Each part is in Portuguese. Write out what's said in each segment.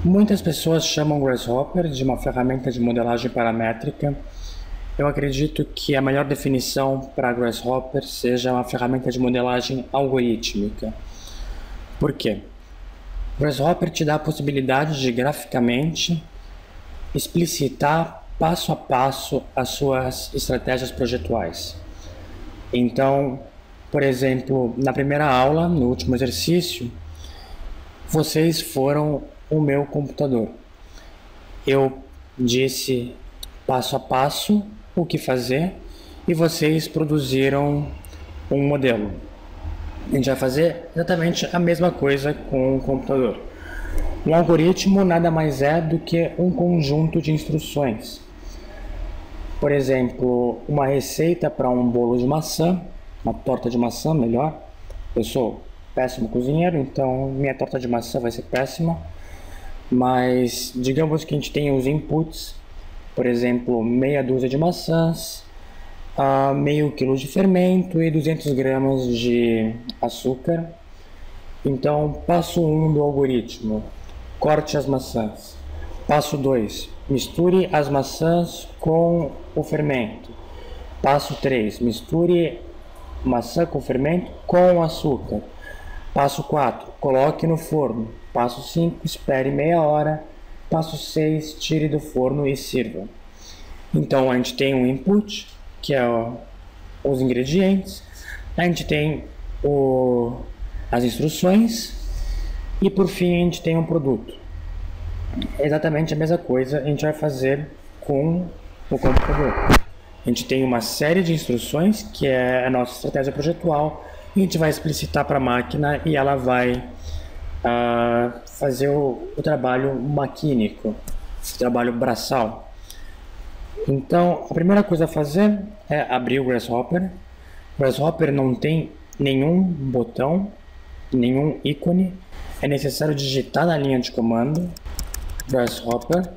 Muitas pessoas chamam Grasshopper de uma ferramenta de modelagem paramétrica. Eu acredito que a melhor definição para Grasshopper seja uma ferramenta de modelagem algorítmica. Por quê? Grasshopper te dá a possibilidade de graficamente explicitar passo a passo as suas estratégias projetuais. Então, por exemplo, na primeira aula, no último exercício, vocês foram o meu computador. Eu disse passo a passo o que fazer e vocês produziram um modelo. A gente vai fazer exatamente a mesma coisa com o computador. Um algoritmo nada mais é do que um conjunto de instruções. Por exemplo, uma receita para um bolo de maçã, uma torta de maçã, melhor. Eu sou péssimo cozinheiro, então minha torta de maçã vai ser péssima. Mas digamos que a gente tem os inputs, por exemplo, meia dúzia de maçãs, meio quilo de fermento e 200 gramas de açúcar. Então, passo 1 do algoritmo, corte as maçãs. Passo 2, misture as maçãs com o fermento. Passo 3, misture maçã com fermento com açúcar. Passo 4, coloque no forno. Passo 5, espere meia hora. Passo 6, tire do forno e sirva. Então, a gente tem um input, que é os ingredientes. A gente tem as instruções. E, por fim, a gente tem um produto. É exatamente a mesma coisa a gente vai fazer com o computador. A gente tem uma série de instruções, que é a nossa estratégia projetual, e a gente vai explicitar para a máquina e ela vai fazer o trabalho maquínico, o trabalho braçal. Então, a primeira coisa a fazer é abrir o Grasshopper. O Grasshopper não tem nenhum botão, nenhum ícone. É necessário digitar na linha de comando Grasshopper.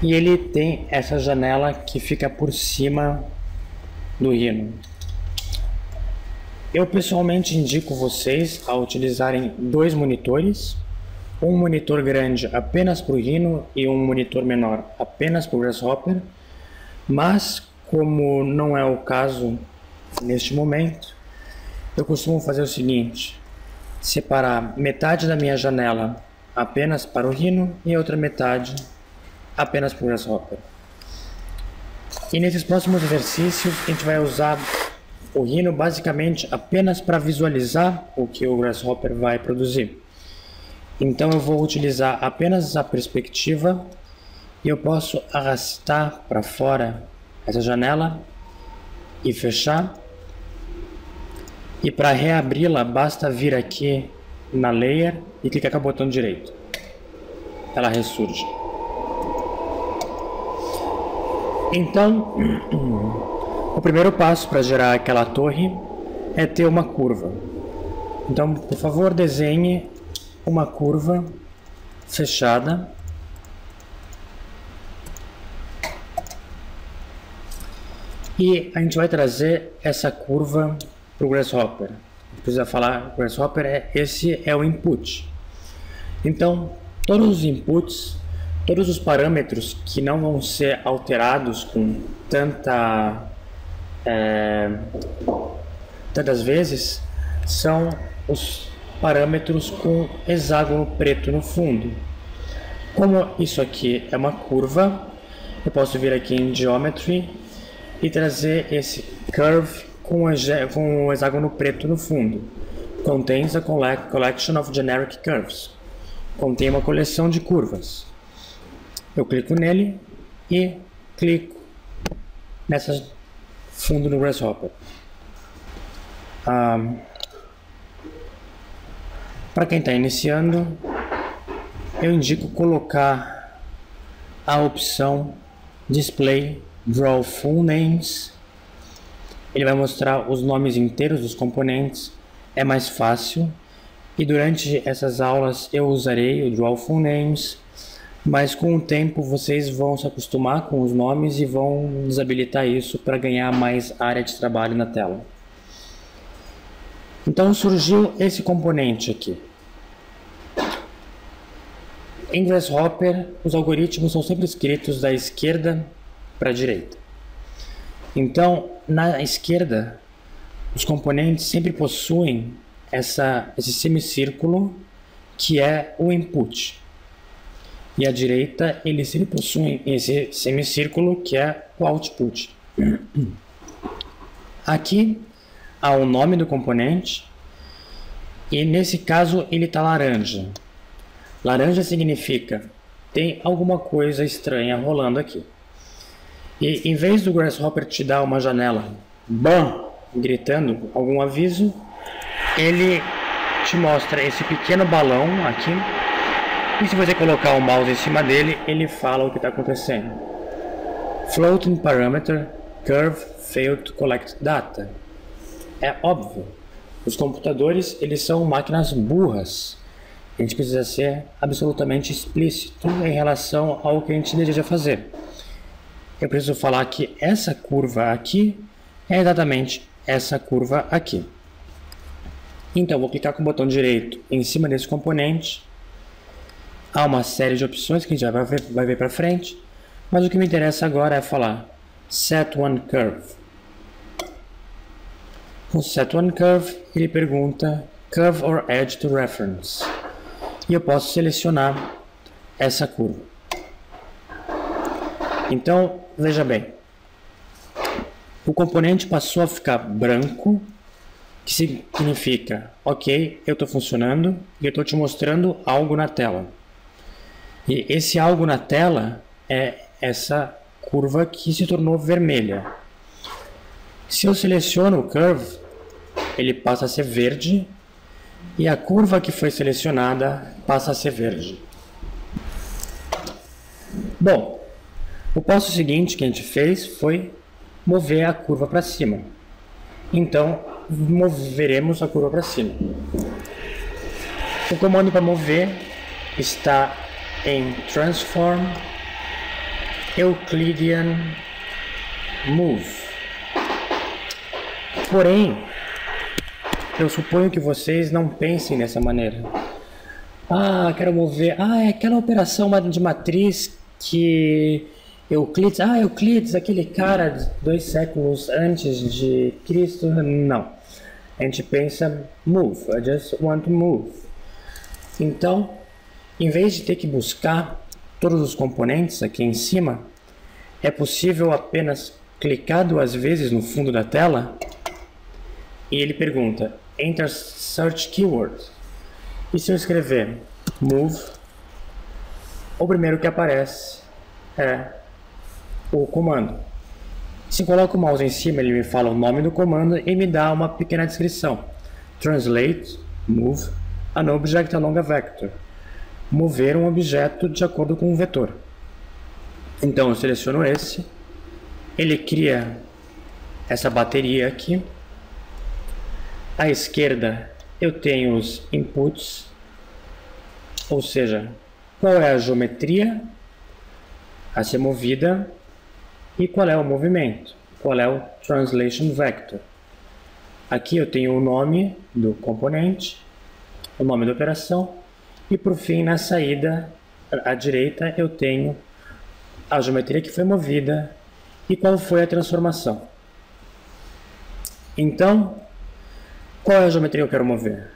E ele tem essa janela que fica por cima do Rhino. Eu pessoalmente indico vocês a utilizarem dois monitores, um monitor grande apenas para o Rhino e um monitor menor apenas para o Grasshopper, mas como não é o caso neste momento, eu costumo fazer o seguinte: separar metade da minha janela apenas para o Rhino e outra metade apenas para o Grasshopper. E nesses próximos exercícios a gente vai usar o Rhino basicamente apenas para visualizar o que o Grasshopper vai produzir. Então eu vou utilizar apenas a perspectiva e eu posso arrastar para fora essa janela e fechar. E para reabri-la basta vir aqui na Layer e clicar com o botão direito. Ela ressurge. Então, o primeiro passo para gerar aquela torre é ter uma curva. Então, por favor, desenhe uma curva fechada. E a gente vai trazer essa curva para o Grasshopper. Precisa falar, o Grasshopper esse é o input. Então, todos os inputs, todos os parâmetros que não vão ser alterados com tantas vezes são os parâmetros com hexágono preto no fundo. Como isso aqui é uma curva, eu posso vir aqui em Geometry e trazer esse curve com o hexágono preto no fundo. Contains a collection of generic curves. Contém uma coleção de curvas. Eu clico nele e clico nessa fundo no Grasshopper. Para quem está iniciando, eu indico colocar a opção Display Draw Full Names. Ele vai mostrar os nomes inteiros dos componentes, é mais fácil. E durante essas aulas eu usarei o Draw Full Names mas com o tempo vocês vão se acostumar com os nomes e vão desabilitar isso para ganhar mais área de trabalho na tela. Então surgiu esse componente aqui. Em Grasshopper, os algoritmos são sempre escritos da esquerda para a direita. Então, na esquerda, os componentes sempre possuem esse semicírculo que é o input. E à direita, eles sempre possuem esse semicírculo que é o output. Aqui há o nome do componente e nesse caso ele está laranja. Laranja significa tem alguma coisa estranha rolando aqui. E em vez do Grasshopper te dar uma janela BAM! Gritando algum aviso, ele te mostra esse pequeno balão aqui. E se você colocar o mouse em cima dele, ele fala o que está acontecendo. Floating parameter curve failed to collect data. É óbvio. Os computadores, eles são máquinas burras. A gente precisa ser absolutamente explícito em relação ao que a gente deseja fazer. Eu preciso falar que essa curva aqui é exatamente essa curva aqui. Então, vou clicar com o botão direito em cima desse componente. Há uma série de opções que a gente já vai ver para frente, mas o que me interessa agora é falar Set One Curve. O Set One Curve, ele pergunta Curve or Edge to Reference. E eu posso selecionar essa curva. Então, veja bem. O componente passou a ficar branco, que significa, ok, eu estou funcionando e eu estou te mostrando algo na tela. E esse algo na tela é essa curva que se tornou vermelha. Se eu seleciono o curve, ele passa a ser verde e a curva que foi selecionada passa a ser verde. Bom, o passo seguinte que a gente fez foi mover a curva para cima. Então, moveremos a curva para cima. O comando para mover está em Transform Euclidean Move. Porém, eu suponho que vocês não pensem dessa maneira. Ah, quero mover. Ah, é aquela operação de matriz que Euclides. Ah, Euclides, aquele cara 2 séculos antes de Cristo. Não. A gente pensa move. I just want to move. Então, em vez de ter que buscar todos os componentes aqui em cima, é possível apenas clicar 2 vezes no fundo da tela e ele pergunta Enter Search Keyword. E se eu escrever Move, o primeiro que aparece é o comando. Se coloco o mouse em cima, ele me fala o nome do comando e me dá uma pequena descrição. Translate, move, an object along a vector. Mover um objeto de acordo com um vetor. Então eu seleciono esse, ele cria essa bateria aqui. À esquerda eu tenho os inputs, ou seja, qual é a geometria a ser movida e qual é o movimento, qual é o translation vector. Aqui eu tenho o nome do componente, o nome da operação e por fim na saída à direita eu tenho a geometria que foi movida e qual foi a transformação. Então, qual é a geometria que eu quero mover?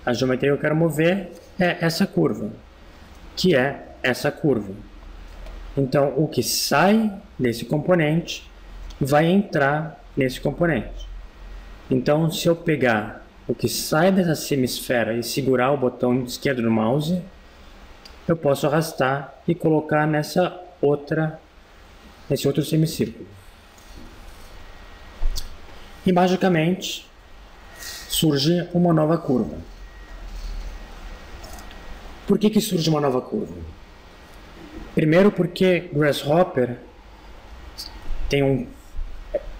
A geometria que eu quero mover é essa curva, que é essa curva. Então, o que sai desse componente vai entrar nesse componente. Então, se eu pegar o que sai dessa semisfera e segurar o botão esquerdo do mouse, eu posso arrastar e colocar nesse outro semicírculo. E magicamente surge uma nova curva. Por que surge uma nova curva? Primeiro porque Grasshopper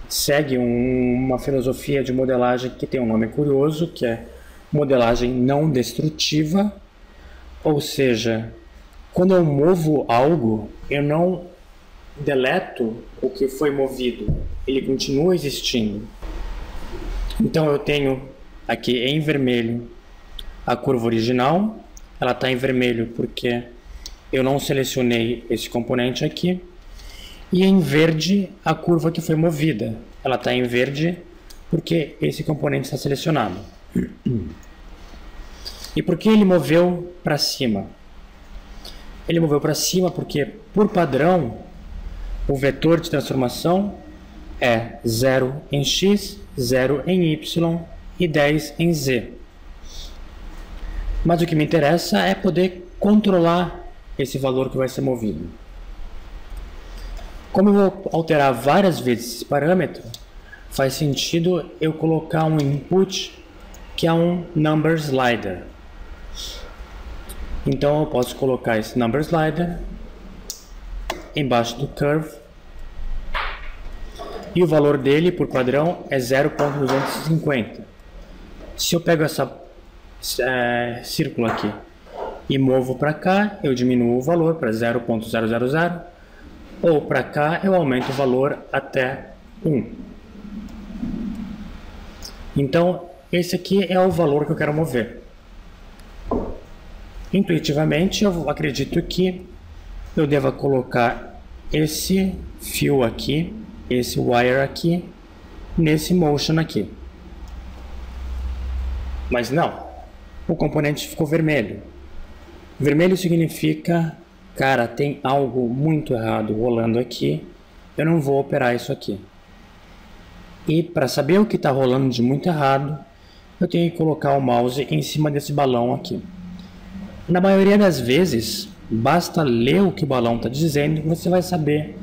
segue uma filosofia de modelagem que tem um nome curioso, que é modelagem não destrutiva, ou seja, Quando eu movo algo, eu não deleto o que foi movido, ele continua existindo. Então eu tenho aqui em vermelho a curva original, ela está em vermelho porque eu não selecionei esse componente aqui, e em verde a curva que foi movida, ela está em verde porque esse componente está selecionado. E por que ele moveu para cima? Ele moveu para cima porque, por padrão, o vetor de transformação é 0 em x, 0 em y e 10 em z. Mas o que me interessa é poder controlar esse valor que vai ser movido. Como eu vou alterar várias vezes esse parâmetro, faz sentido eu colocar um input que é um number slider. Então eu posso colocar esse number slider embaixo do curve e o valor dele por padrão é 0.250. Se eu pego essa círculo aqui e movo para cá, eu diminuo o valor para 0.000, ou para cá eu aumento o valor até 1. Então esse aqui é o valor que eu quero mover. Intuitivamente eu acredito que eu deva colocar esse fio aqui, esse wire aqui, nesse motion aqui. Mas não, o componente ficou vermelho. Vermelho significa, cara, tem algo muito errado rolando aqui, eu não vou operar isso aqui. E para saber o que está rolando de muito errado, eu tenho que colocar o mouse em cima desse balão aqui. Na maioria das vezes, basta ler o que o balão está dizendo e você vai saber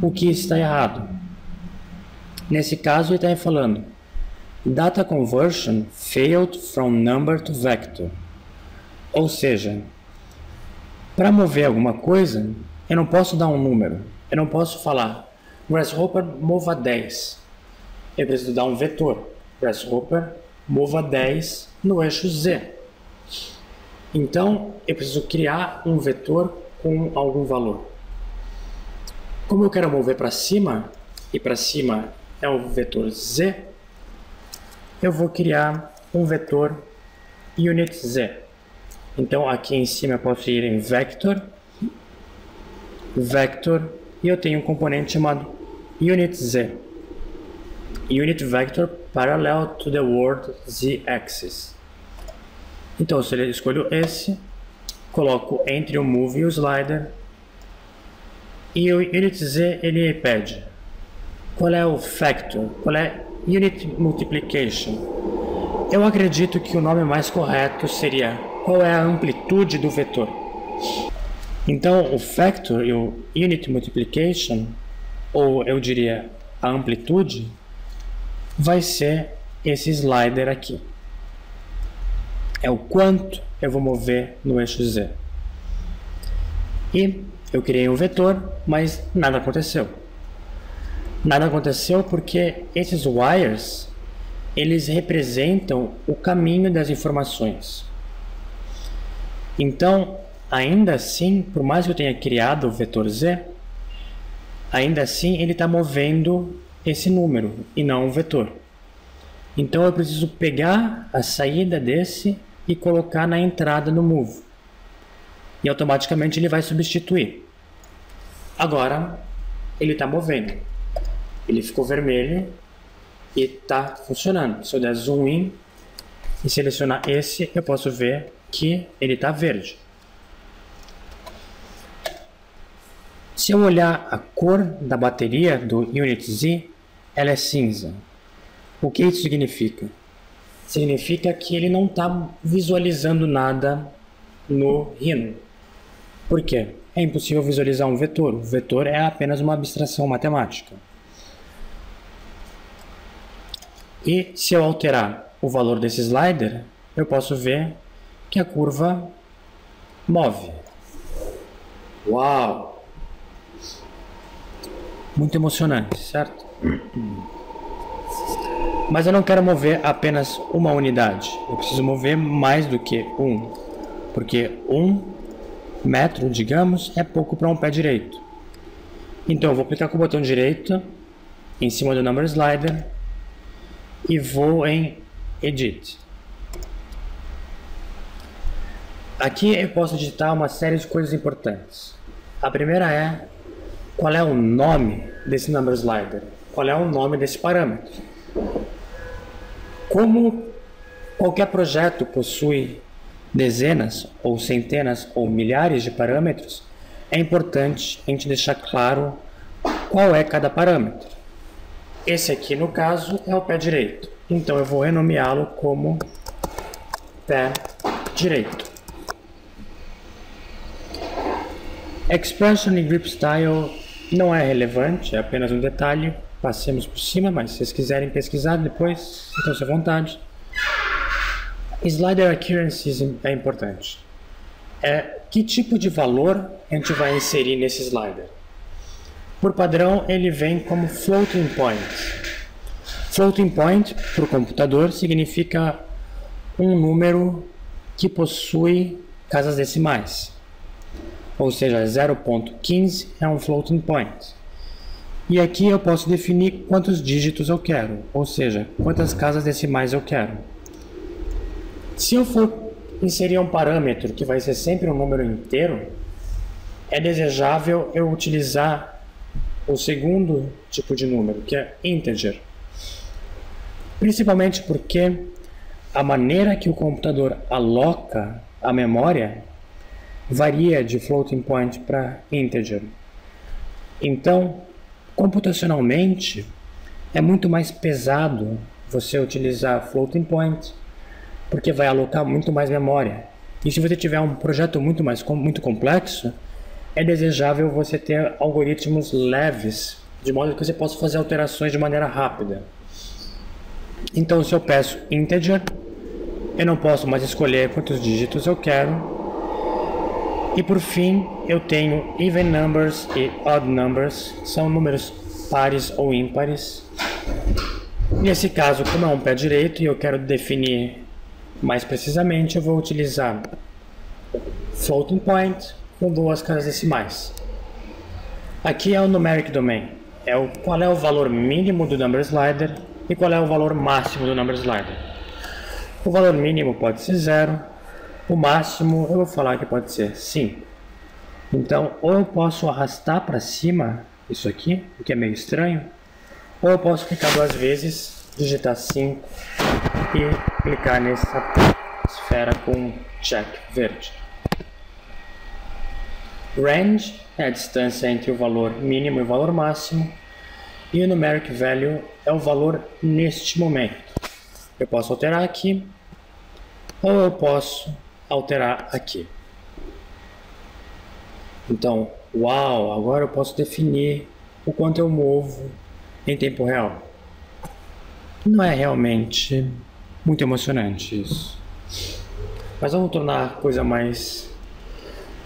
o que está errado. Nesse caso, ele está falando: Data conversion failed from number to vector. Ou seja, para mover alguma coisa, eu não posso dar um número. Eu não posso falar Grasshopper mova 10. Eu preciso dar um vetor. Grasshopper mova 10 no eixo Z. Então, eu preciso criar um vetor com algum valor. Como eu quero mover para cima, e para cima é o vetor Z, eu vou criar um vetor unit Z. Então, aqui em cima eu posso ir em vector, vector, e eu tenho um componente chamado unit Z. Unit vector parallel to the word z-axis. Então, se eu escolho esse, coloco entre o move e o slider, e o unit z ele pede qual é o factor, qual é unit multiplication. Eu acredito que o nome mais correto seria qual é a amplitude do vetor. Então, o factor e o unit multiplication, ou eu diria a amplitude, vai ser esse slider aqui. É o quanto eu vou mover no eixo Z. E eu criei um vetor, mas nada aconteceu. Nada aconteceu porque esses wires, eles representam o caminho das informações. Então, ainda assim, por mais que eu tenha criado o vetor Z, ainda assim ele está movendo esse número e não o vetor. Então eu preciso pegar a saída desse e colocar na entrada no move. E automaticamente ele vai substituir. Agora ele está movendo. Ele ficou vermelho e está funcionando. Se eu der zoom in e selecionar esse, eu posso ver que ele está verde. Se eu olhar a cor da bateria do Unit Z, ela é cinza. O que isso significa? Significa que ele não está visualizando nada no Rhino. Por quê? É impossível visualizar um vetor. O vetor é apenas uma abstração matemática. E se eu alterar o valor desse slider, eu posso ver que a curva move. Uau! Muito emocionante, certo? Mas eu não quero mover apenas uma unidade. Eu preciso mover mais do que um. Porque um metro, digamos, é pouco para um pé direito. Então eu vou clicar com o botão direito em cima do Number Slider e vou em Edit. Aqui eu posso digitar uma série de coisas importantes. A primeira é qual é o nome desse Number Slider, qual é o nome desse parâmetro. Como qualquer projeto possui dezenas ou centenas ou milhares de parâmetros, é importante a gente deixar claro qual é cada parâmetro. Esse aqui, no caso, é o pé direito. Então eu vou renomeá-lo como pé direito. Expression e Grip Style não é relevante, é apenas um detalhe. Passemos por cima, mas se vocês quiserem pesquisar depois, sintam-se à vontade. Slider Accuracy é importante. Que tipo de valor a gente vai inserir nesse slider? Por padrão, ele vem como floating point. Floating point, para o computador, significa um número que possui casas decimais. Ou seja, 0.15 é um floating point. E aqui eu posso definir quantos dígitos eu quero, ou seja, quantas casas decimais eu quero. Se eu for inserir um parâmetro que vai ser sempre um número inteiro, é desejável eu utilizar o segundo tipo de número, que é integer. Principalmente porque a maneira que o computador aloca a memória varia de floating point para integer. Então, computacionalmente, é muito mais pesado você utilizar floating point, porque vai alocar muito mais memória. E se você tiver um projeto muito complexo, é desejável você ter algoritmos leves, de modo que você possa fazer alterações de maneira rápida. Então, se eu peço integer, eu não posso mais escolher quantos dígitos eu quero. E por fim, eu tenho even numbers e odd numbers, são números pares ou ímpares. Nesse caso, como é um pé direito e eu quero definir mais precisamente, eu vou utilizar floating point com 2 casas decimais. Aqui é o numeric domain, qual é o valor mínimo do number slider e qual é o valor máximo do number slider. O valor mínimo pode ser 0, o máximo eu vou falar que pode ser 5. Então, ou eu posso arrastar para cima isso aqui, o que é meio estranho, ou eu posso clicar 2 vezes, digitar 5 e clicar nessa esfera com check verde. Range é a distância entre o valor mínimo e o valor máximo, e o numeric value é o valor neste momento. Eu posso alterar aqui, ou eu posso alterar aqui. Então, uau, agora eu posso definir o quanto eu movo em tempo real. Não é realmente muito emocionante isso. Mas vamos tornar a coisa mais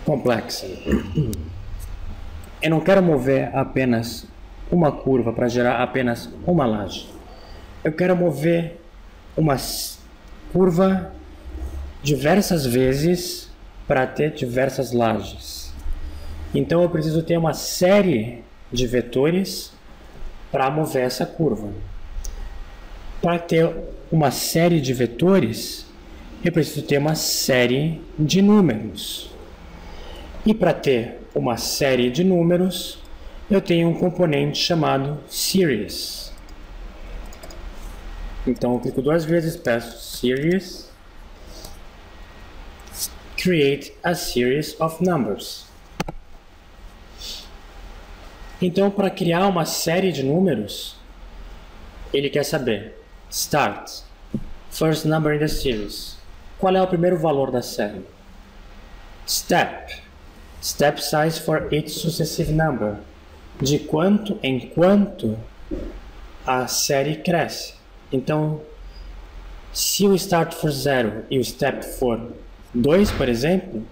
complexa. Eu não quero mover apenas uma curva para gerar apenas uma laje. Eu quero mover uma curva diversas vezes para ter diversas lajes. Então eu preciso ter uma série de vetores para mover essa curva. Para ter uma série de vetores, eu preciso ter uma série de números. E para ter uma série de números, eu tenho um componente chamado series. Então eu clico 2 vezes, peço series, create a series of numbers. Então, para criar uma série de números, ele quer saber start, first number in the series. Qual é o primeiro valor da série? Step size for each successive number. De quanto em quanto a série cresce. Então, se o start for 0 e o step for 2, por exemplo,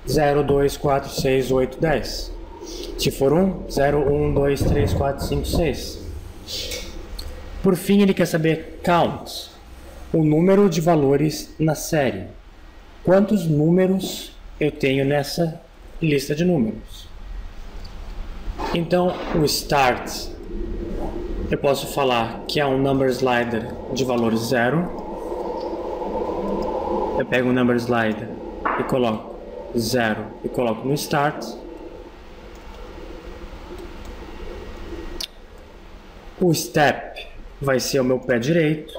0, 2, 4, 6, 8, 10. Se for 1, 0, 1, 2, 3, 4, 5, 6. Por fim, ele quer saber count, o número de valores na série. Quantos números eu tenho nessa lista de números. Então, o start, eu posso falar que é um number slider de valor 0. Eu pego o number slider e coloco 0 e coloco no start. O step vai ser o meu pé direito.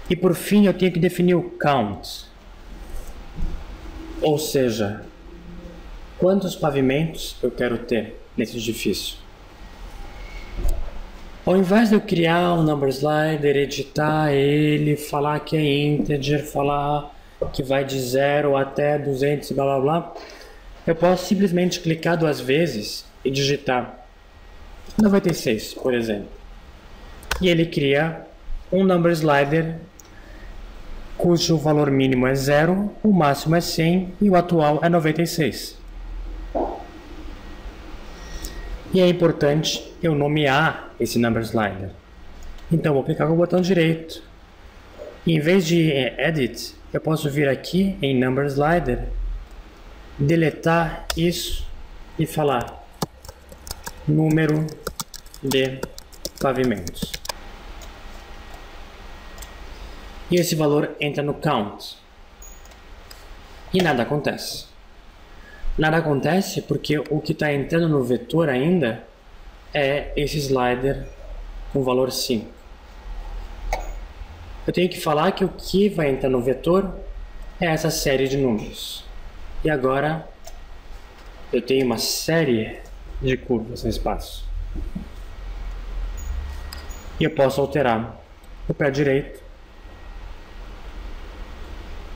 E por fim eu tenho que definir o count. Ou seja, quantos pavimentos eu quero ter nesse edifício. Ao invés de eu criar um number slider, editar ele, falar que é integer, falar que vai de 0 até 200 e blá blá blá, eu posso simplesmente clicar 2 vezes e digitar 96, por exemplo. E ele cria um number slider cujo valor mínimo é 0, o máximo é 100 e o atual é 96. E é importante eu nomear esse number slider. Então vou clicar com o botão direito. E em vez de Edit, eu posso vir aqui em Number Slider, deletar isso e falar número de pavimentos. E esse valor entra no count. E nada acontece. Nada acontece porque o que está entrando no vetor ainda é esse slider com valor 5. Eu tenho que falar que o que vai entrar no vetor é essa série de números. E agora eu tenho uma série de curvas no espaço. E eu posso alterar o pé direito.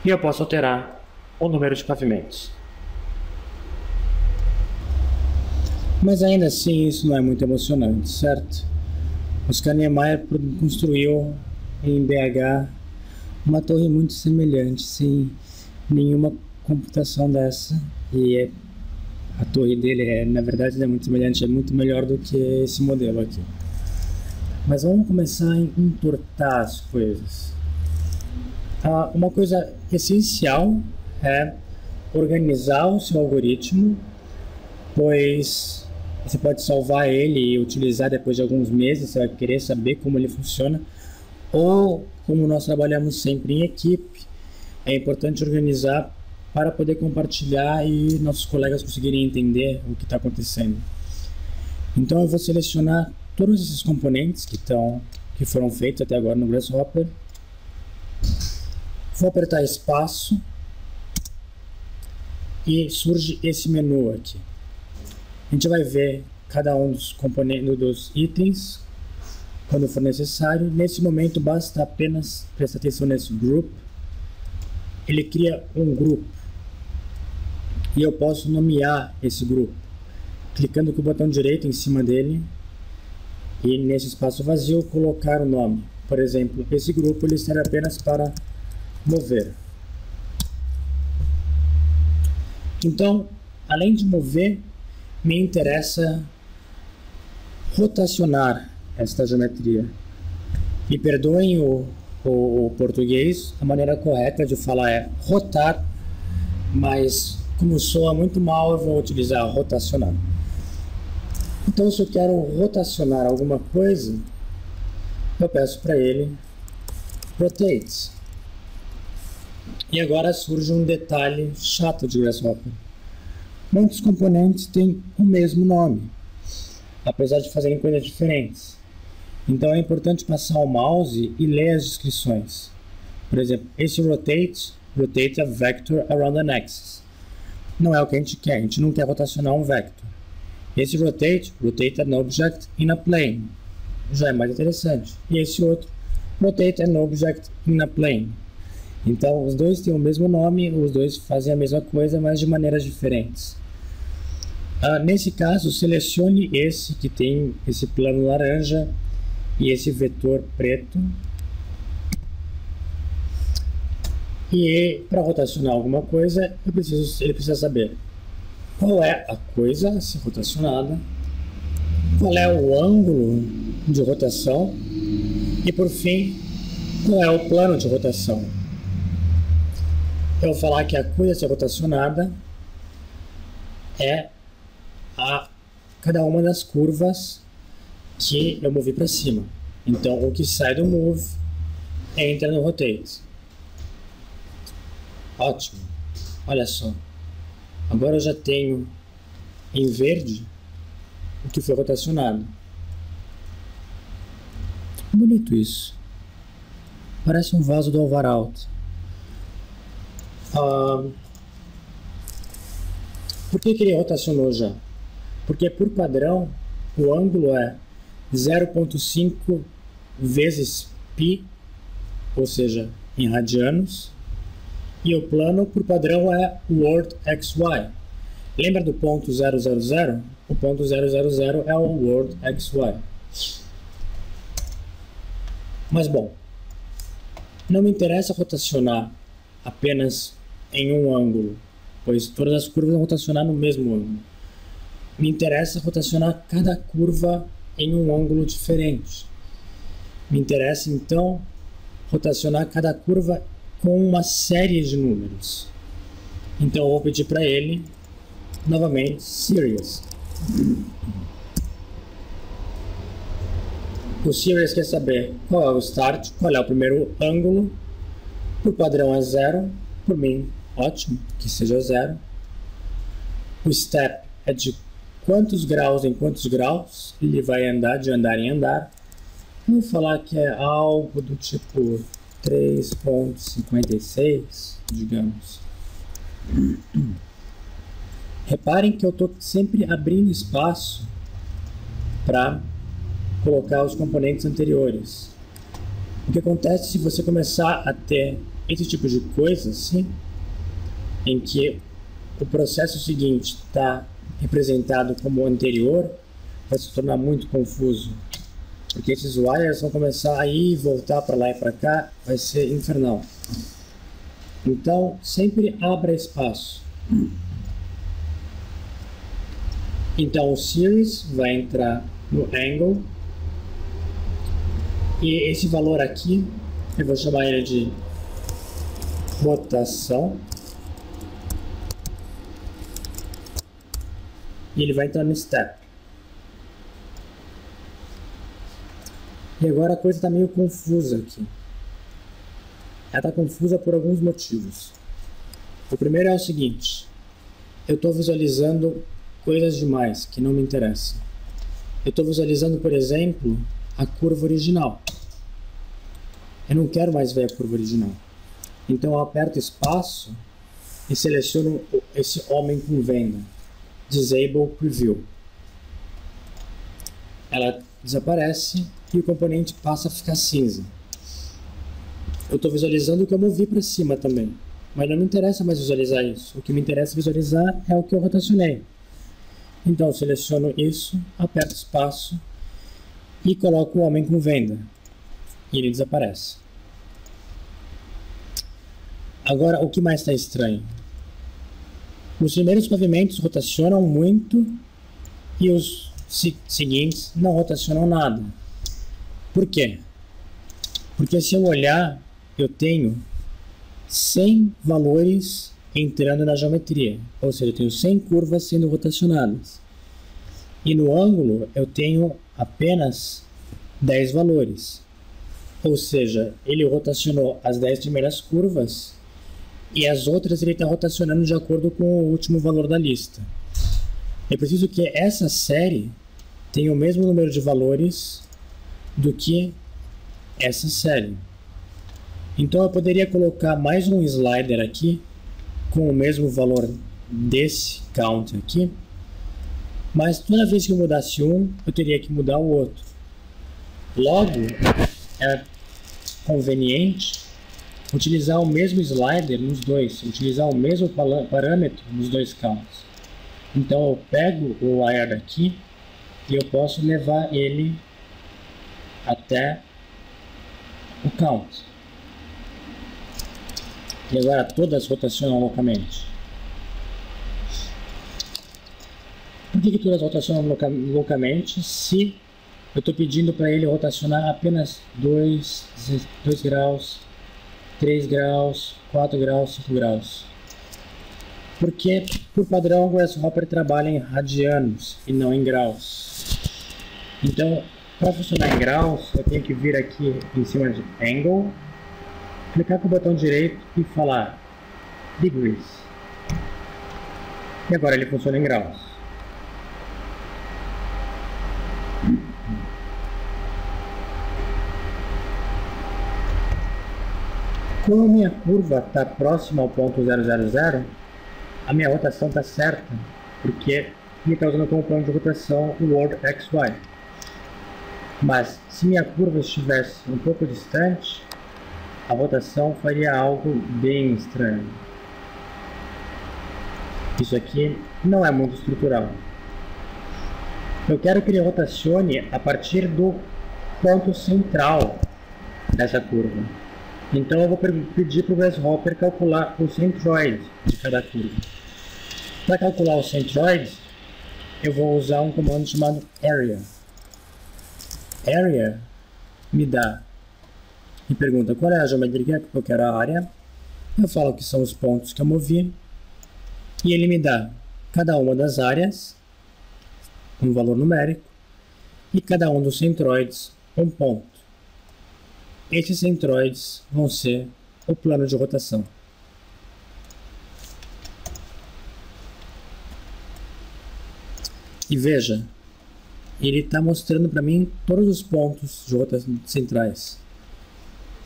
E eu posso alterar o número de pavimentos. Mas ainda assim isso não é muito emocionante, certo? Oscar Niemeyer construiu em BH uma torre muito semelhante, sem nenhuma computação dessa. E a torre dele, na verdade, é muito semelhante, é muito melhor do que esse modelo aqui. Mas vamos começar a entortar as coisas. Uma coisa essencial é organizar o seu algoritmo, pois você pode salvar ele e utilizar depois de alguns meses, você vai querer saber como ele funciona. Ou, como nós trabalhamos sempre em equipe, é importante organizar para poder compartilhar e nossos colegas conseguirem entender o que está acontecendo. Então eu vou selecionar todos esses componentes que foram feitos até agora no Grasshopper. Vou apertar espaço e surge esse menu aqui. A gente vai ver cada um dos componentes dos itens quando for necessário. Nesse momento basta apenas prestar atenção nesse group. Ele cria um grupo e eu posso nomear esse grupo clicando com o botão direito em cima dele e nesse espaço vazio colocar o nome. Por exemplo, esse grupo ele serve apenas para mover. Então, além de mover, me interessa rotacionar esta geometria. Me perdoem o português, a maneira correta de falar é rotar, mas como soa muito mal, eu vou utilizar rotacionar. Então, se eu quero rotacionar alguma coisa, eu peço para ele rotate. E agora surge um detalhe chato de Grasshopper. Muitos componentes têm o mesmo nome, apesar de fazerem coisas diferentes. Então é importante passar o mouse e ler as descrições. Por exemplo, esse rotate a vector around an axis. Não é o que a gente não quer rotacionar um vector. Esse rotate an object in a plane. Já é mais interessante. E esse outro, rotate an object in a plane. Então os dois têm o mesmo nome, os dois fazem a mesma coisa, mas de maneiras diferentes. Nesse caso, selecione esse que tem esse plano laranja e esse vetor preto. E para rotacionar alguma coisa, ele precisa saber qual é a coisa a ser rotacionada, qual é o ângulo de rotação e, por fim, qual é o plano de rotação. Eu vou falar que a coisa a ser rotacionada é cada uma das curvas que eu movi para cima. Então, o que sai do move entra no rotate. Ótimo. Olha só. Agora eu já tenho em verde o que foi rotacionado. Bonito isso. Parece um vaso do Alvar Aalto. Por que ele rotacionou já? Porque por padrão o ângulo é 0,5 vezes π, ou seja, em radianos, e o plano por padrão é world xy. Lembra do ponto 000? O ponto 000 é o world xy. Mas bom, não me interessa rotacionar apenas em um ângulo, pois todas as curvas vão rotacionar no mesmo ângulo. Me interessa rotacionar cada curva em um ângulo diferente. Me interessa então rotacionar cada curva com uma série de números. Então eu vou pedir para ele novamente series. O series quer saber qual é o start, qual é o primeiro ângulo. Por padrão é 0, por mim ótimo que seja 0. O step é de quantos graus em quantos graus ele vai andar, de andar em andar. Vamos falar que é algo do tipo 3,56, digamos. Reparem que eu estou sempre abrindo espaço para colocar os componentes anteriores. O que acontece se você começar a ter esse tipo de coisa assim, em que o processo seguinte está representado como anterior, vai se tornar muito confuso, porque esses wires vão começar a ir e voltar para lá e para cá, vai ser infernal. Então sempre abra espaço. Então o series vai entrar no angle, e esse valor aqui eu vou chamar ele de rotação, e ele vai entrar no step. E agora a coisa está meio confusa aqui. Ela está confusa por alguns motivos. O primeiro é o seguinte: eu estou visualizando coisas demais que não me interessam. Eu estou visualizando, por exemplo, a curva original. Eu não quero mais ver a curva original. Então eu aperto espaço e seleciono esse homem com venda. Disable Preview. Ela desaparece e o componente passa a ficar cinza. Eu estou visualizando o que eu movi para cima também, mas não me interessa mais visualizar isso. O que me interessa visualizar é o que eu rotacionei. Então eu seleciono isso, aperto espaço e coloco o homem com venda. E ele desaparece. Agora, o que mais está estranho? Os primeiros pavimentos rotacionam muito e os seguintes não rotacionam nada. Por quê? Porque se eu olhar, eu tenho 100 valores entrando na geometria. Ou seja, eu tenho 100 curvas sendo rotacionadas. E no ângulo eu tenho apenas 10 valores. Ou seja, ele rotacionou as 10 primeiras curvas e as outras ele está rotacionando de acordo com o último valor da lista. É preciso que essa série tenha o mesmo número de valores do que essa série. Então eu poderia colocar mais um slider aqui com o mesmo valor desse count aqui, mas toda vez que eu mudasse um, eu teria que mudar o outro. Logo, é conveniente utilizar o mesmo slider nos dois, utilizar o mesmo parâmetro nos dois counts. Então eu pego o wire daqui e eu posso levar ele até o count. E agora todas rotacionam loucamente. Por que todas rotacionam loucamente se eu estou pedindo para ele rotacionar apenas 2 graus, 3 graus, 4 graus, 5 graus? Porque, por padrão, o Grasshopper trabalha em radianos e não em graus. Então, para funcionar em graus, eu tenho que vir aqui em cima de Angle, clicar com o botão direito e falar Degrees. E agora ele funciona em graus. Como a minha curva está próxima ao ponto 000, a minha rotação está certa, porque ele está usando como plano de rotação o World XY. Mas se minha curva estivesse um pouco distante, a rotação faria algo bem estranho. Isso aqui não é muito estrutural. Eu quero que ele rotacione a partir do ponto central dessa curva. Então eu vou pedir para o Grasshopper calcular o centroide de cada curva. Para calcular o centroide, eu vou usar um comando chamado Area. Area me pergunta qual é a geometria que eu quero a área. Eu falo que são os pontos que eu movi. E ele me dá cada uma das áreas, um valor numérico, e cada um dos centroides, um ponto. Esses centroides vão ser o plano de rotação. E veja, ele está mostrando para mim todos os pontos de rotação centrais.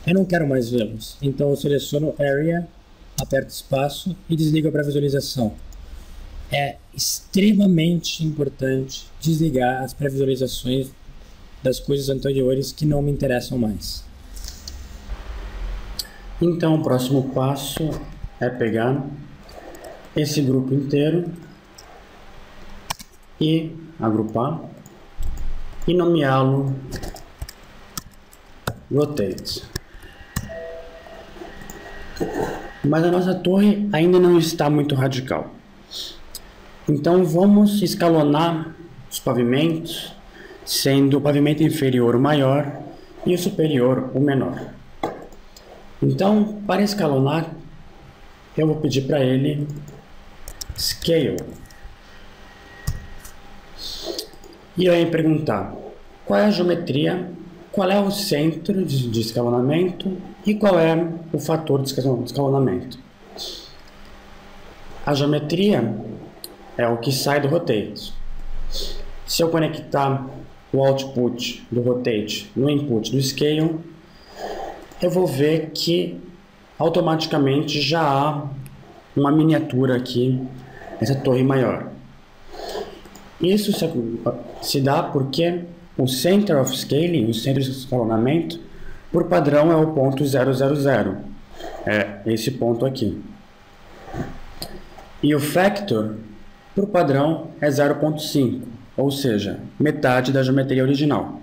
Eu não quero mais vê-los, então eu seleciono Area, aperto espaço e desligo a pré-visualização. É extremamente importante desligar as pré-visualizações das coisas anteriores que não me interessam mais. Então o próximo passo é pegar esse grupo inteiro e agrupar e nomeá-lo Rotate. Mas a nossa torre ainda não está muito radical. Então vamos escalonar os pavimentos, sendo o pavimento inferior o maior e o superior o menor. Então, para escalonar, eu vou pedir para ele Scale. E eu ia perguntar qual é a geometria, qual é o centro de escalonamento e qual é o fator de escalonamento. A geometria é o que sai do Rotate. Se eu conectar o output do Rotate no input do Scale, eu vou ver que automaticamente já há uma miniatura aqui, essa torre maior. Isso se dá porque o Center of Scaling, o centro de escalonamento, por padrão é o ponto 000, é esse ponto aqui. E o Factor, por padrão, é 0,5, ou seja, metade da geometria original.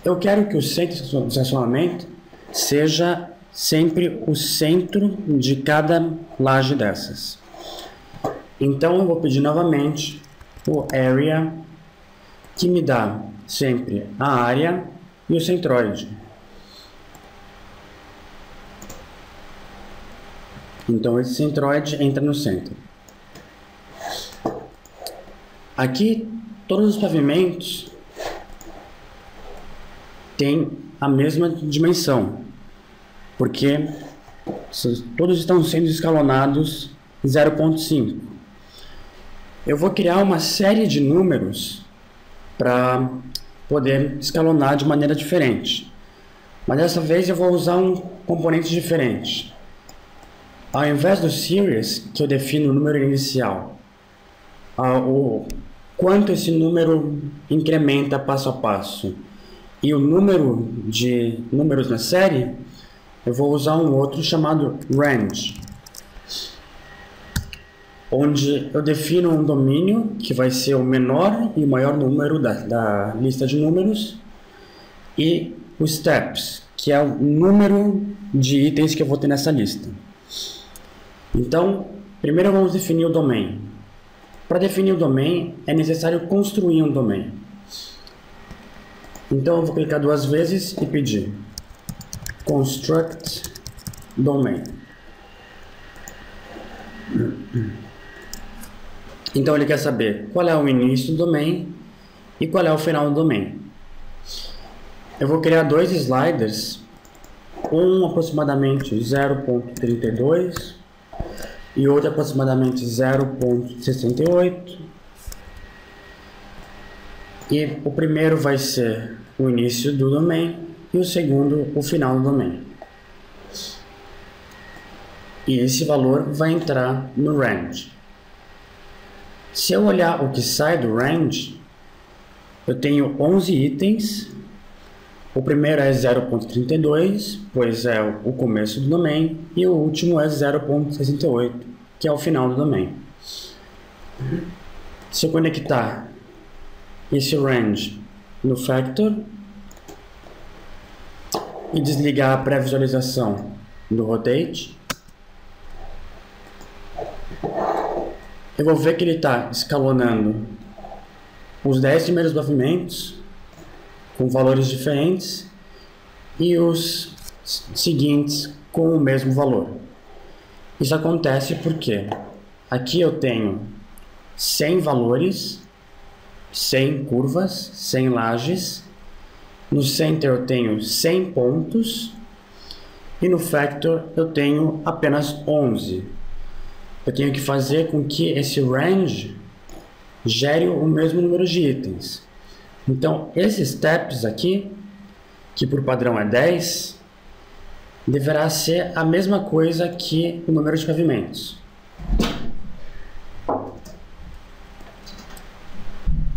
Eu quero que o centro de estacionamento seja sempre o centro de cada laje dessas. Então eu vou pedir novamente o Area, que me dá sempre a área e o centroide. Então esse centroide entra no centro. Aqui todos os pavimentos tem a mesma dimensão, porque todos estão sendo escalonados 0,5. Eu vou criar uma série de números para poder escalonar de maneira diferente, mas dessa vez eu vou usar um componente diferente. Ao invés do series, que eu defino o número inicial, o quanto esse número incrementa passo a passo, e o número de números na série, eu vou usar um outro chamado range, onde eu defino um domínio que vai ser o menor e o maior número da lista de números, e os steps, que é o número de itens que eu vou ter nessa lista. Então, primeiro vamos definir o domain. Para definir o domain, é necessário construir um domain. Então eu vou clicar duas vezes e pedir construct domain. Então ele quer saber qual é o início do domain e qual é o final do domain. Eu vou criar dois sliders, um aproximadamente 0.32 e outro aproximadamente 0.68. E o primeiro vai ser o início do domain e o segundo o final do domain. E esse valor vai entrar no range. Se eu olhar o que sai do range, eu tenho 11 itens. O primeiro é 0.32, pois é o começo do domain, e o último é 0.68, que é o final do domain. Se eu conectar esse range no factor e desligar a pré-visualização do rotate, eu vou ver que ele está escalonando os 10 primeiros movimentos com valores diferentes e os seguintes com o mesmo valor. Isso acontece porque aqui eu tenho 100 valores, 100 curvas, 100 lajes. No center eu tenho 100 pontos e no factor eu tenho apenas 11. Eu tenho que fazer com que esse range gere o mesmo número de itens. Então, esses steps aqui, que por padrão é 10, deverá ser a mesma coisa que o número de pavimentos.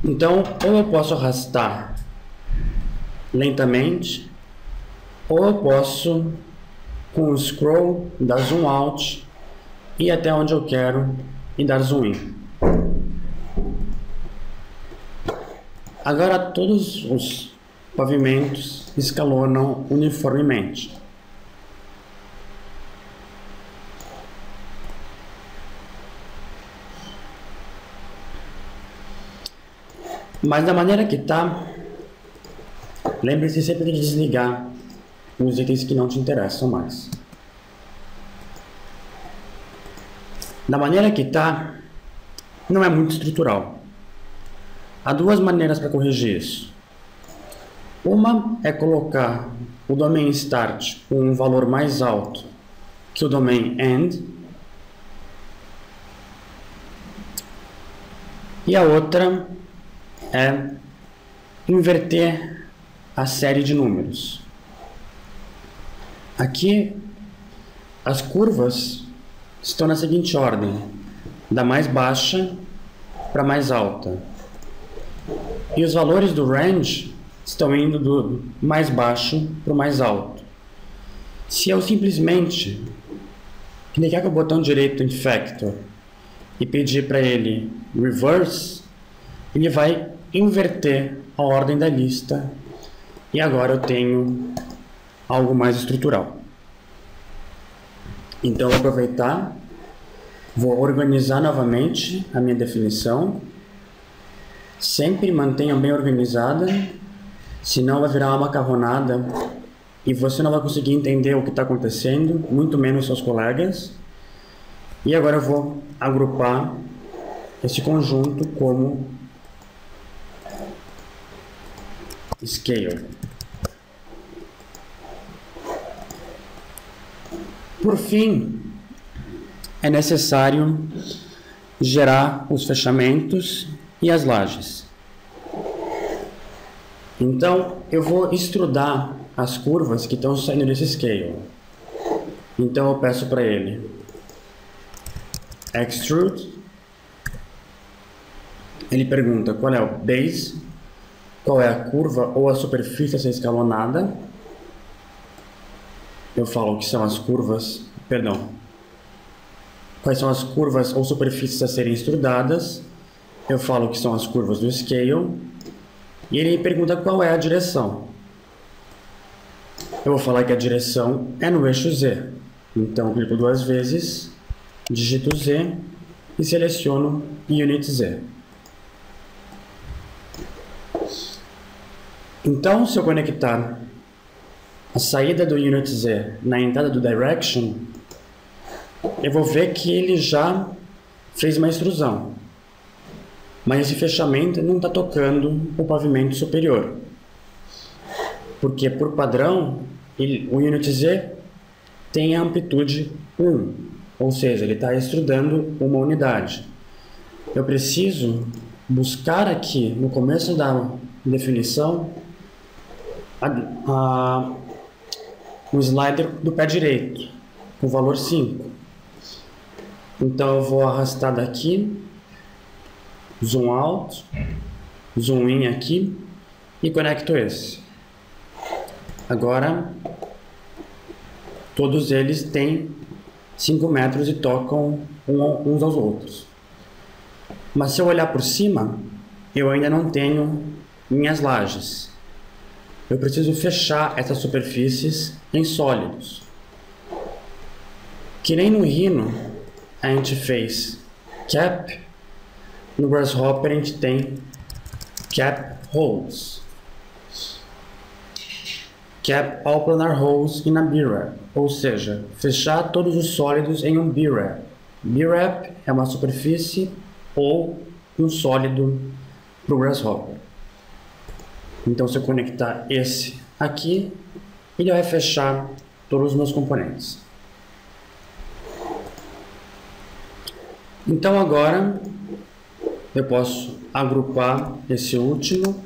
Então, ou eu posso arrastar lentamente, ou eu posso, com o scroll, dar zoom out, ir até onde eu quero e dar zoom in. Agora todos os pavimentos escalonam uniformemente. Mas da maneira que está, lembre-se sempre de desligar os itens que não te interessam mais. Da maneira que está, não é muito estrutural. Há duas maneiras para corrigir isso. Uma é colocar o domain start com um valor mais alto que o domain end. E a outra é inverter a série de números. Aqui, as curvas estão na seguinte ordem, da mais baixa para a mais alta. E os valores do range estão indo do mais baixo para o mais alto. Se eu simplesmente clicar com o botão direito em Factor e pedir para ele Reverse, ele vai inverter a ordem da lista e agora eu tenho algo mais estrutural. Então, vou aproveitar, vou organizar novamente a minha definição. Sempre mantenha bem organizada, senão vai virar uma macarronada e você não vai conseguir entender o que está acontecendo, muito menos seus colegas. E agora eu vou agrupar esse conjunto como scale. Por fim, é necessário gerar os fechamentos e as lajes. Então, eu vou extrudar as curvas que estão saindo desse scale. Então, eu peço para ele extrude. Ele pergunta qual é o base, qual é a curva ou a superfície a ser escalonada. Eu falo que são as curvas, quais são as curvas ou superfícies a serem extrudadas. Eu falo que são as curvas do scale. E ele pergunta qual é a direção. Eu vou falar que a direção é no eixo Z. Então, clico duas vezes, digito Z e seleciono Unit Z. Então, se eu conectar a saída do Unit Z na entrada do Direction, eu vou ver que ele já fez uma extrusão. Mas esse fechamento não está tocando o pavimento superior. Porque, por padrão, o Unity Z tem a amplitude 1. Ou seja, ele está extrudando uma unidade. Eu preciso buscar aqui, no começo da definição, o slider do pé direito, com o valor 5. Então eu vou arrastar daqui, zoom out, zoom in aqui e conecto esse. Agora todos eles têm 5 metros e tocam uns aos outros. Mas se eu olhar por cima, eu ainda não tenho minhas lajes. Eu preciso fechar essas superfícies em sólidos. Que nem no Rhino a gente fez cap, no Grasshopper a gente tem cap holes. Cap all planar holes in a B-Wrap, ou seja, fechar todos os sólidos em um B-Wrap. B-Wrap é uma superfície ou um sólido para o Grasshopper. Então, se eu conectar esse aqui, ele vai fechar todos os meus componentes. Então, agora eu posso agrupar esse último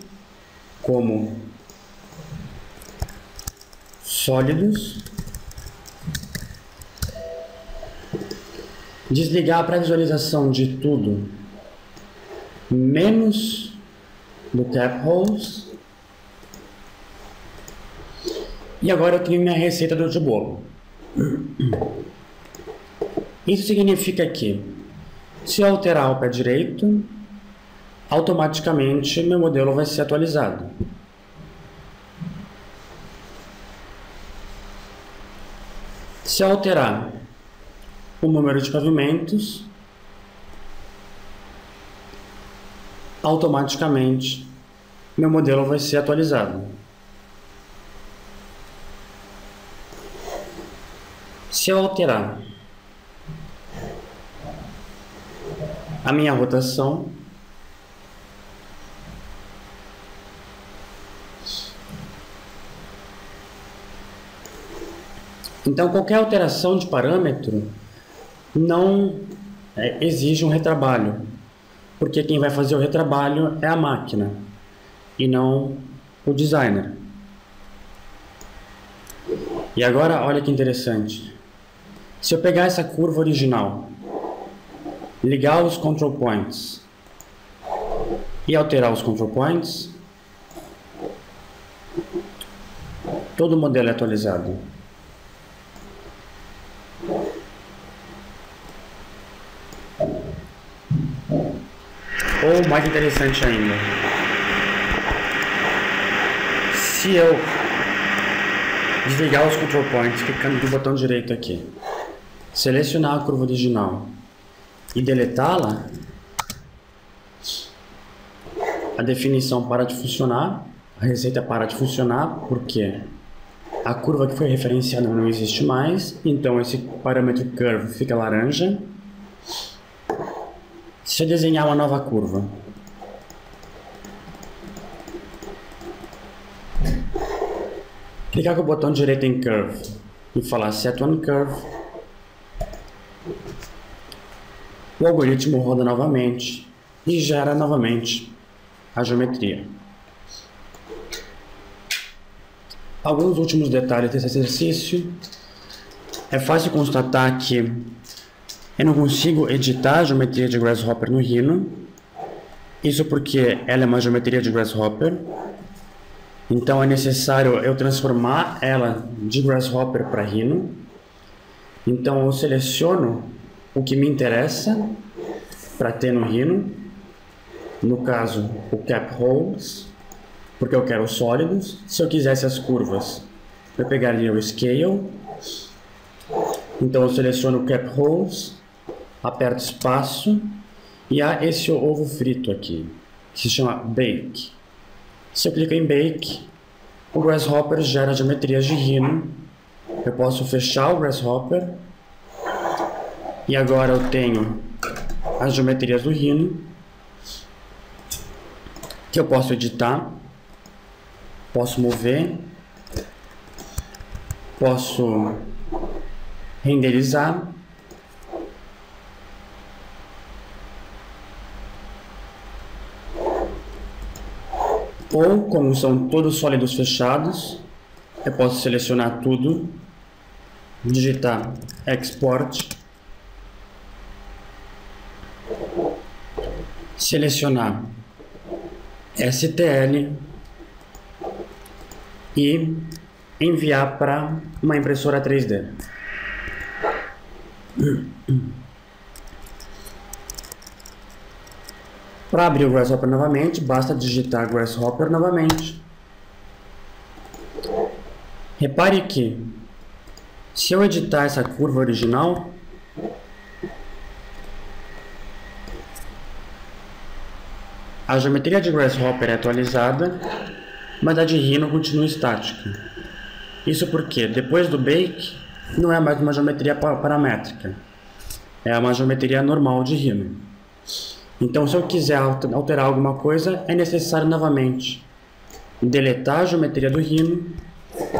como sólidos, desligar a pré-visualização de tudo menos do cap holes, e agora eu tenho minha receita do bolo. Isso significa que, se eu alterar o pé direito, automaticamente meu modelo vai ser atualizado. Se eu alterar o número de pavimentos, automaticamente meu modelo vai ser atualizado. Se eu alterar a minha rotação, então qualquer alteração de parâmetro não exige um retrabalho, porque quem vai fazer o retrabalho é a máquina e não o designer. E agora olha que interessante. Se eu pegar essa curva original, ligar os control points e alterar os control points, todo o modelo é atualizado. Ou mais interessante ainda, se eu desligar os control points clicando no botão direito aqui, selecionar a curva original e deletá-la, a definição para de funcionar, a receita para de funcionar, porque a curva que foi referenciada não existe mais, então esse parâmetro curve fica laranja. Se eu desenhar uma nova curva, clicar com o botão direito em Curve e falar Set One Curve, o algoritmo roda novamente e gera novamente a geometria. Alguns últimos detalhes desse exercício. É fácil constatar que eu não consigo editar a geometria de Grasshopper no Rhino. Isso porque ela é uma geometria de Grasshopper. Então é necessário eu transformar ela de Grasshopper para Rhino. Então eu seleciono o que me interessa para ter no Rhino. No caso, o Cap Holes, porque eu quero os sólidos. Se eu quisesse as curvas, eu pegaria o Scale. Então eu seleciono o Cap Holes, aperto espaço e há esse ovo frito aqui, que se chama Bake. Se eu clico em Bake, o Grasshopper gera geometrias de Rhino. Eu posso fechar o Grasshopper E agora eu tenho as geometrias do Rhino, que eu posso editar, posso mover, posso renderizar, ou, como são todos sólidos fechados, eu posso selecionar tudo, digitar Export, selecionar STL e enviar para uma impressora 3D. Para abrir o Grasshopper novamente, basta digitar Grasshopper novamente. Repare que, se eu editar essa curva original, a geometria de Grasshopper é atualizada, mas a de Rhino continua estática. Isso porque, depois do bake, não é mais uma geometria paramétrica, é uma geometria normal de Rhino. Então, se eu quiser alterar alguma coisa, é necessário novamente deletar a geometria do Rhino,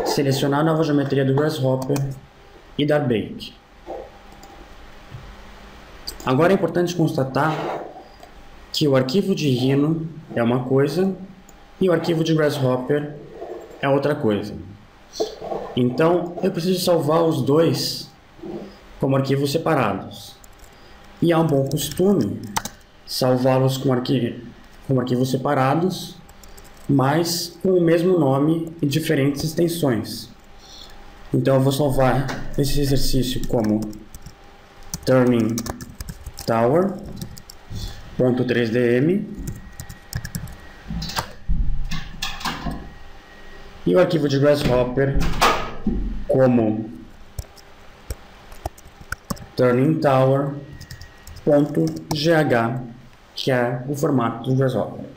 selecionar a nova geometria do Grasshopper e dar bake. Agora é importante constatar que o arquivo de Rhino é uma coisa e o arquivo de Grasshopper é outra coisa. Então, eu preciso salvar os dois como arquivos separados. E é um bom costume salvá-los como arquivos separados, mas com o mesmo nome e diferentes extensões. Então eu vou salvar esse exercício como Turning Tower.3dm e o arquivo de Grasshopper como Turning Tower.gh, que é o formato do Grasshopper.